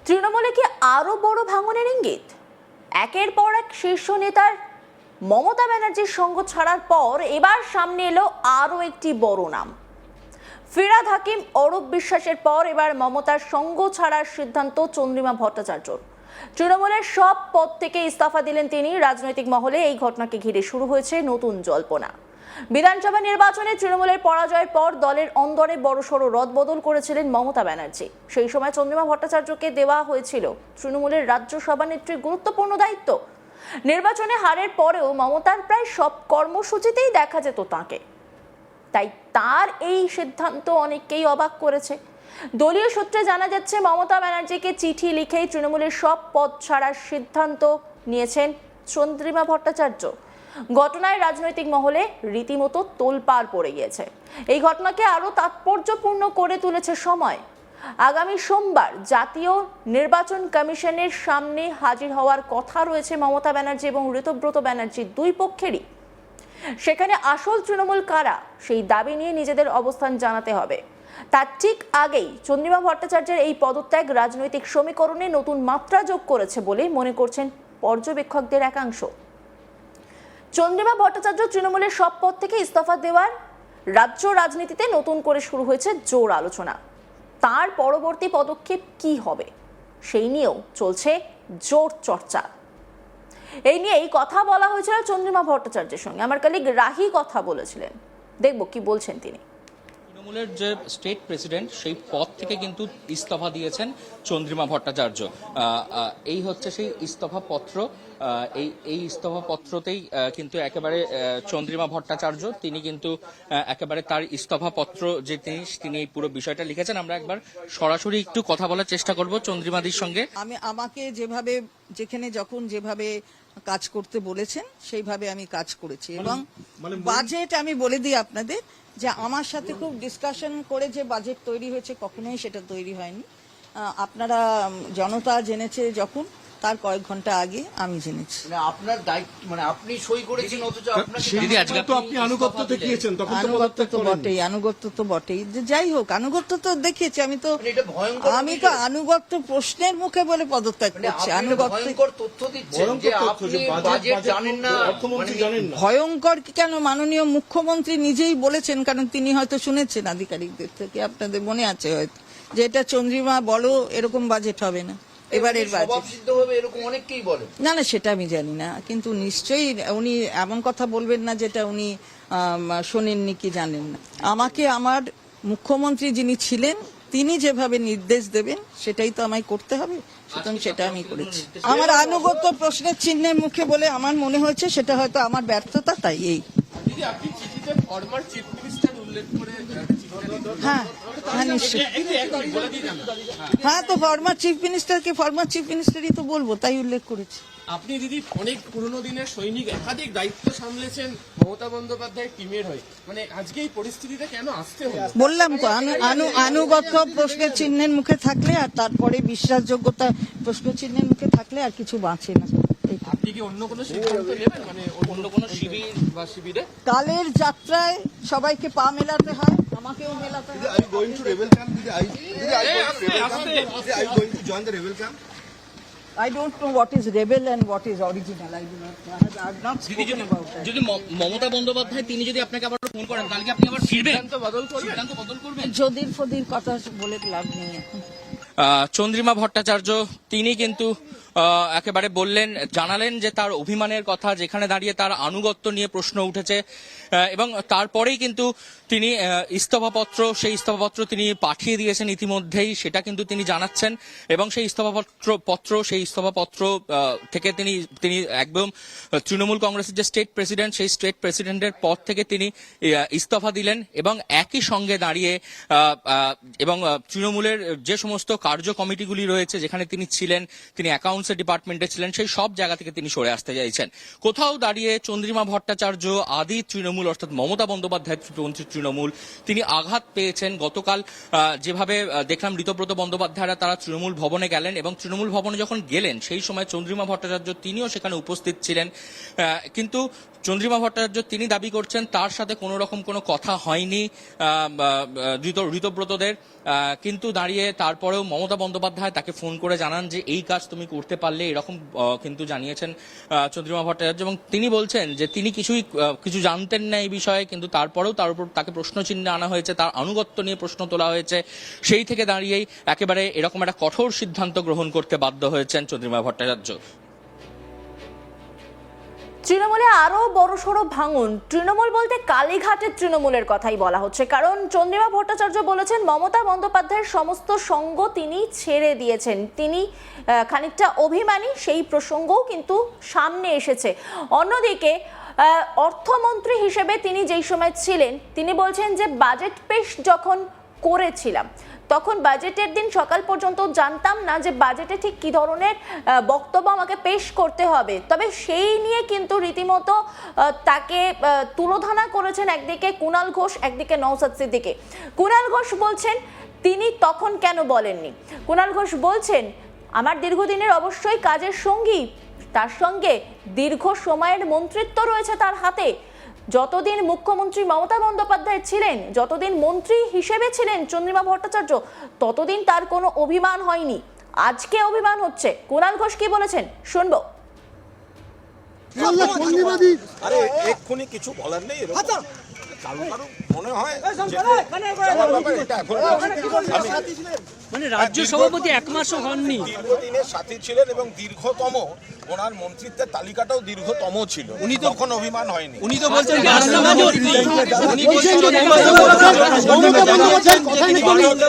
তৃণমূলে কি আরো বড় ভাঙনের ইঙ্গিত? একের পর এক শীর্ষ নেতার মমতা ব্যানার্জির সঙ্গ ছাড়ার পর এবার সামনে এলো আরো একটি বড় নাম। ফিরহাদ হাকিম, অরূপ বিশ্বাসের পর এবার মমতার সঙ্গ ছাড়ার সিদ্ধান্ত চন্দ্রিমা ভট্টাচার্যর। তৃণমূলের সব পদ থেকে ইস্তফা দিলেন তিনি। রাজনৈতিক মহলে এই ঘটনাকে ঘিরে শুরু হয়েছে নতুন জল্পনা। বিধানসভা নির্বাচনে তৃণমূলের পরাজয়ের পর দলের অন্দরে বড়সড় রদবদল করেছিলেন মমতা ব্যানার্জি। সেই সময় চন্দ্রিমা ভট্টাচার্যকে দেওয়া হয়েছিল তৃণমূলের রাজ্য সভানেত্রীর গুরুত্বপূর্ণ দায়িত্ব। নির্বাচনে হারের পরেও মমতার প্রায় সব কর্মসূচিতেই দেখা যেত তাঁকে। তাই তার এই সিদ্ধান্ত অনেককেই অবাক করেছে। দলীয় সূত্রে জানা যাচ্ছে মমতা ব্যানার্জিকে চিঠি লিখেই তৃণমূলের সব পদ ছাড়ার সিদ্ধান্ত নিয়েছেন চন্দ্রিমা ভট্টাচার্য। ঘটনায় রাজনৈতিক মহলে রীতিমতো তোলপাড় পড়ে গিয়েছে। এই ঘটনাকে আরো তাৎপর্যপূর্ণ করে তুলেছে সময়। আগামী সোমবার জাতীয় নির্বাচন কমিশনের সামনে হাজির হওয়ার কথা রয়েছে মমতা ব্যানার্জি এবং ঋতব্রত ব্যানার্জি দুই পক্ষেরই। সেখানে আসল তৃণমূল কারা সেই দাবি নিয়ে নিজেদের অবস্থান জানাতে হবে। তার ঠিক আগেই চন্দ্রিমা ভট্টাচার্যের এই পদত্যাগ রাজনৈতিক সমীকরণে নতুন মাত্রা যোগ করেছে বলে মনে করছেন পর্যবেক্ষকদের একাংশ। চন্দ্রিমা ভট্টাচার্য তৃণমূলের সব পদ থেকে ইস্তফা দেওয়ার রাজ্য রাজনীতিতে নতুন করে শুরু হয়েছে জোর আলোচনা। তার পরবর্তী পদক্ষেপ কি হবে সেই নিয়েও চলছে জোর চর্চা। এই নিয়েই কথা বলা হয়েছিল চন্দ্রিমা ভট্টাচার্যের সঙ্গে। আমার কলিগ রাহি কথা বলেছিলেন, দেখব কি বলছেন তিনি। তৃণমূলের যে স্টেট প্রেসিডেন্ট সেই পদ থেকে কিন্তু ইস্তফা দিয়েছেন চন্দ্রিমা ভট্টাচার্য। এই হচ্ছে সেই ইস্তফা পত্র। এই ইস্তফা পত্রতেই কিন্তু একেবারে চন্দ্রিমা ভট্টাচার্য তিনি কিন্তু একেবারে তার ইস্তফা পত্র যে তিনি এই পুরো বিষয়টা লিখেছেন। আমরা একবার সরাসরি একটু কথা বলার চেষ্টা করব চন্দ্রিমাদির সঙ্গে। আমাকে যেভাবে যেভাবে কাজ করতে বলেছেন সেইভাবে আমি কাজ করেছি এবং বাজেট আমি বলে দিই আপনাদের যে আমার সাথে খুব ডিসকাশন করে যে বাজেট তৈরি হয়েছে কখনোই সেটা তৈরি হয়নি। আপনারা জনতা জেনেছে যখন তার কয়েক ঘন্টা আগে আমি জেনেছি। আপনার দায়িত্ব মানে আপনি সই করেছেন অথচ আপনি আনুগত্য দেখিয়েছেন, তখন আনুগত্য তো বটেই যাই হোক আনুগত্য তো দেখিয়েছি। আমি তো আনুগত্য প্রশ্নের মুখে বলে পদত্যাগ করছি। ভয়ঙ্কর তথ্য দিচ্ছেন যে আপনি বাজেট জানেন না, অর্থমন্ত্রী জানেন না। ভয়ঙ্কর কেন? মাননীয় মুখ্যমন্ত্রী নিজেই বলেছেন, কারণ তিনি হয়তো শুনেছেন আধিকারিকদের থেকে, আপনাদের মনে আছে হয়তো, যে এটা চন্দ্রিমা বলো এরকম বাজেট হবে না এবারের বাজেট। এরকম অনেকেই বলে। না সেটা আমি জানি না, কিন্তু নিশ্চয়ই উনি এমন কথা বলবেন না যেটা উনি শোনেননি কি জানেন না। আমাকে আমার মুখ্যমন্ত্রী যিনি ছিলেন তিনি যেভাবে নির্দেশ দেবেন সেটাই তো আমায় করতে হবে, সুতরাং সেটা আমি করেছি। আমার আনুগত্য প্রশ্নের চিহ্নের মুখে বলে আমার মনে হয়েছে সেটা হয়তো আমার ব্যর্থতা, তাই এই। হ্যাঁ, তো ফরমার চিফ মিনিস্টারই তো বলবো, তাই উল্লেখ করেছি। আপনি দিদি অনেক পুরনো দিনের সৈনিক, একাধিক দায়িত্ব সামলেছেন মমতা বন্দ্যোপাধ্যায়ের টিমের হয়ে, মানে আজকে এই পরিস্থিতিতে কেন আসতে হলো? বললাম তো আনুগত্য প্রশ্নের চিহ্নের মুখে থাকলে আর তারপরে বিশ্বাসযোগ্যতা প্রশ্ন চিহ্নের মুখে থাকলে আর কিছু বাঁচে না। আপনি কি অন্য কোনো সিদ্ধান্ত নেবেন, মানে অন্য কোনো শিবির বা শিবিরে? কালের যাত্রায় সবাইকে পা মেলাতে হয়, আমাকেও মেলাতে হয়। Are you going to rebel camp? Are you going to join the rebel camp? I don't know what is rebel and what is original. I do not know. I have not spoken about that. যদি মমতা বন্দ্যোপাধ্যায় তিনি যদি আপনাকে আবার phone করেন তাহলে কি আপনি আবার ফিরবেন? সিদ্ধান্ত বদল করবেন? যদির ফদির কথা বলে লাভ নেই এখন। চন্দ্রিমা ভট্টাচার্য তিনি কিন্তু একেবারে জানালেন যে তার অভিমানের কথা, যেখানে দাঁড়িয়ে তার আনুগত্য নিয়ে প্রশ্ন উঠেছে এবং তারপরেই কিন্তু তিনি সেই ইস্তফাপত্র তিনি পাঠিয়ে দিয়েছেন ইতিমধ্যেই, সেটা কিন্তু তিনি জানাচ্ছেন। এবং সেই ইস্তফাপত্র থেকে তিনি একদম তৃণমূল কংগ্রেসের যে স্টেট প্রেসিডেন্ট সেই স্টেট প্রেসিডেন্টের পদ থেকে তিনি ইস্তফা দিলেন এবং একই সঙ্গে দাঁড়িয়ে এবং তৃণমূলের যে সমস্ত কার্য কমিটিগুলি রয়েছে যেখানে তিনি ছিলেন, তিনি অ্যাকাউন্টস ডিপার্টমেন্টে ছিলেন, সেই সব জায়গা থেকে তিনি সরে আসতে চাইছেন। কোথাও দাঁড়িয়ে চন্দ্রিমা ভট্টাচার্য আদি তৃণমূল অর্থাৎ মমতা বন্দ্যোপাধ্যায় তৃণমূল তিনি আঘাত পেয়েছেন। গতকাল যেভাবে দেখলাম ঋতব্রত বন্দ্যোপাধ্যায়রা তারা তৃণমূল ভবনে গেলেন এবং তৃণমূল ভবনে যখন গেলেন সেই সময় চন্দ্রিমা ভট্টাচার্য তিনিও সেখানে উপস্থিত ছিলেন, কিন্তু চন্দ্রিমা ভট্টাচার্য তিনি দাবি করছেন তার সাথে কোনো রকম কোনো কথা হয়নি ঋতব্রতদের, কিন্তু দাঁড়িয়ে তারপরেও মমতা বন্দ্যোপাধ্যায় তাকে ফোন করে জানান যে এই কাজ তুমি করতে পারলে, এরকম কিন্তু জানিয়েছেন চন্দ্রিমা ভট্টাচার্য। এবং তিনি বলছেন যে তিনি কিছু জানতেন না এই বিষয়ে, কিন্তু তারপরেও তার উপর তাকে প্রশ্নচিহ্নে আনা হয়েছে, তার আনুগত্য নিয়ে প্রশ্ন তোলা হয়েছে। সেই থেকে দাঁড়িয়েই একেবারে এরকম একটা কঠোর সিদ্ধান্ত গ্রহণ করতে বাধ্য হয়েছেন চন্দ্রিমা ভট্টাচার্য। তৃণমূলে আরো বড়সড় ভাঙন। তৃণমূল বলতে কালীঘাটের তৃণমূলের কথাই বলা হচ্ছে, কারণ চন্দ্রিমা ভট্টাচার্য বলেছেন মমতা বন্দ্যোপাধ্যায়ের সমস্ত সঙ্গ তিনি ছেড়ে দিয়েছেন, তিনি খানিকটা অভিমানী, সেই প্রসঙ্গও কিন্তু সামনে এসেছে। অন্যদিকে অর্থমন্ত্রী হিসেবে তিনি যেই সময় ছিলেন, তিনি বলছেন যে বাজেট পেশ যখন করেছিলাম তখন বাজেটের দিন সকাল পর্যন্ত জানতাম না যে বাজেটে ঠিক কি ধরনের বক্তব্য আমাকে পেশ করতে হবে, তবে সেই নিয়ে কিন্তু রীতিমতো তাকে তুলোধনা করেছেন একদিকে কুণাল ঘোষ, একদিকে নওশাদ সিদ্দিকী। কুণাল ঘোষ বলছেন তিনি তখন কেন বলেননি। কুণাল ঘোষ বলছেন আমার দীর্ঘদিনের অবশ্যই কাজের সঙ্গী, তার সঙ্গে দীর্ঘ সময়ের মন্ত্রিত্ব রয়েছে তার হাতে। যতদিন মুখ্যমন্ত্রী মমতা বন্দ্যোপাধ্যায় ছিলেন, যতদিন মন্ত্রী হিসেবে ছিলেন চন্দ্রিমা ভট্টাচার্য, ততদিন তার কোনো অভিমান হয়নি, আজকে অভিমান হচ্ছে। কুণাল ঘোষ কি বলেছেন শুনবো। আরে এক্ষুনি কিছু বলার নেই, কারো কারো মনে হয় মানে রাজ্য সভাপতি এক মাসও হননি, দীর্ঘদিনের সাথী ছিলেন এবং দীর্ঘতম ওনার মন্ত্রিত্বের তালিকাটাও দীর্ঘতম ছিল, উনি তখন অভিমান হয়নি। উনি তো বলছেন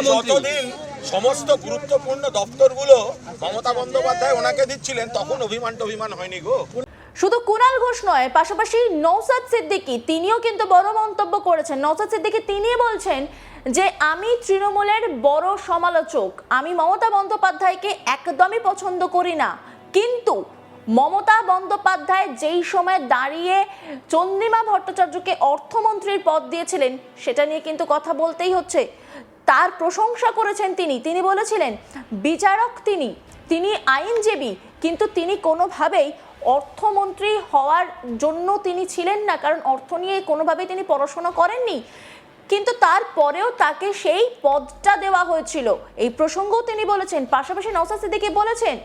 যতদিন সমস্ত গুরুত্বপূর্ণ দপ্তরগুলো মমতা বন্দ্যোপাধ্যায় ওনাকে দিচ্ছিলেন তখন অভিমান হয়নি গো। শুধু কুণাল ঘোষ নয়, পাশাপাশি নওশাদ সিদ্দিকী তিনিও কিন্তু বড় মন্তব্য করেছেন। নওশাদ সিদ্দিকী তিনি বলছেন যে আমি তৃণমূলের বড় সমালোচক, আমি মমতা বন্দ্যোপাধ্যায়কে একদমই পছন্দ করি না, কিন্তু মমতা বন্দ্যোপাধ্যায় যেই সময় দাঁড়িয়ে চন্দ্রিমা ভট্টাচার্যকে অর্থমন্ত্রীর পদ দিয়েছিলেন সেটা নিয়ে কিন্তু কথা বলতেই হচ্ছে। তার প্রশংসা করেছেন তিনি বলেছিলেন বিচারক তিনি আইনজীবী, কিন্তু তিনি কোনোভাবেই অর্থমন্ত্রী হওয়ার জন্য তিনি ছিলেন না, কারণ অর্থ নিয়ে কোনোভাবেই তিনি পড়াশোনা করেননি, কিন্তু তারপরেও তাকে সেই পদটা দেওয়া হয়েছিল, এই প্রসঙ্গও তিনি বলেছেন। পাশাপাশি নওশাদ সিদ্দিকী বলেছেন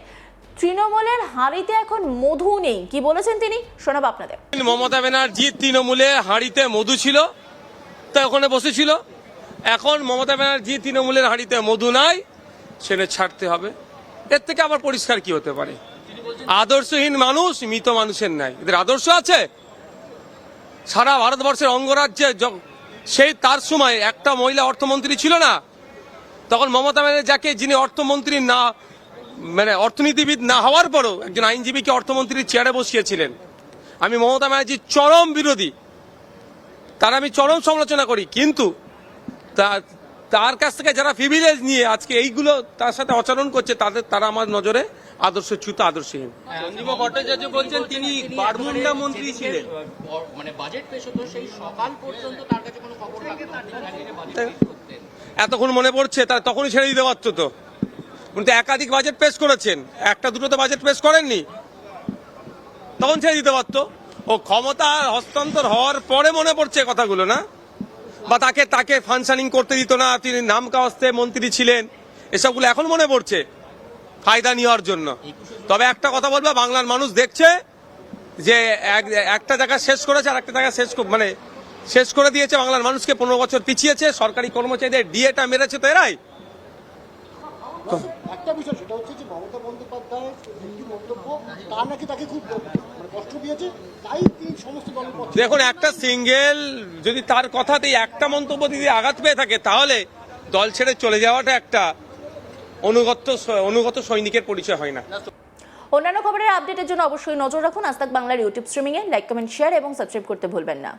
তৃণমূলের হাঁড়িতে এখন মধু নেই। কি বলেছেন তিনি শোনাবো আপনাদের। মমতা ব্যানার্জি তৃণমূলে হাঁড়িতে মধু ছিল, তা ওখানে বসেছিল। এখন মমতা ব্যানার্জি তৃণমূলের হাঁড়িতে মধু নাই, সেটা ছাড়তে হবে। এর থেকে আবার পরিষ্কার কি হতে পারে? আদর্শহীন মানুষ মৃত মানুষের নাই, এদের আদর্শ আছে? সারা ভারতবর্ষের অঙ্গরাজ্যে সেই তার সময় একটা মহিলা অর্থমন্ত্রী ছিল না, তখন মমতা ব্যানার্জি যাকে, যিনি অর্থমন্ত্রী না মানে অর্থনীতিবিদ না হওয়ার পরও একজন আইনজীবীকে অর্থমন্ত্রীর চেয়ারে বসিয়েছিলেন। আমি মমতা ব্যানার্জির চরম বিরোধী, তার আমি চরম সমালোচনা করি, কিন্তু তার কাছ থেকে যারা প্রিভিলেজ নিয়ে আজকে এইগুলো তার সাথে আচরণ করছে তারা আমার নজরে আদর্শচ্যুত, আদর্শহীন। চন্দ্রিমা ভট্টাচার্য বলছেন তিনি বারমুন্ডা মন্ত্রী ছিলেন, মানে বাজেট পেশ হতো সেই সকাল পর্যন্ত তার কাছে কোনো খবর এতক্ষণ মনে পড়ছে, তার তখনই ছেড়ে দিতে পারতো তো। উনি তো একাধিক বাজেট পেশ করেছেন, একটা দুটো তো বাজেট পেশ করেননি, তখন ছেড়ে দিতে পারতো। ও ক্ষমতা হস্তান্তর হওয়ার পরে মনে পড়ছে কথাগুলো, না? বা তাকে ফাংশনিং করতে দিত না, তিনি নাম কাওয়াস্তে মন্ত্রী ছিলেন, এসবগুলো এখন মনে পড়ছে ফায়দা নেওয়ার জন্য। তবে একটা কথা বলবো, বাংলার মানুষ দেখছে যে একটা জায়গা শেষ করেছে আর একটা জায়গা শেষ করে দিয়েছে, বাংলার মানুষকে 15 বছর পিছিয়েছে, সরকারি কর্মচারীদের ডিএটা মেরেছে তো এরাই। একটা বিষয় সেটা হচ্ছে যে মমতা বন্দ্যোপাধ্যায় হিন্দু মন্তব্য তা নাকি তাকে খুব কষ্ট দিয়েছে, তাই তিনি সমস্ত দলের পক্ষে। দেখুন, একটা সিঙ্গেল যদি তার কথাতেই একটা মন্তব্য দিদি আঘাত পেয়ে থাকে, তাহলে দল ছেড়ে চলে যাওয়াটা একটা অনুগত সৈনিকের পরিচয় হয় না। অন্যান্য খবরের আপডেটের জন্য অবশ্যই নজর রাখুন আজ তাক বাংলার ইউটিউব স্ট্রিমিংয়ে। লাইক, কমেন্ট, শেয়ার এবং সাবস্ক্রাইব করতে ভুলবেন না।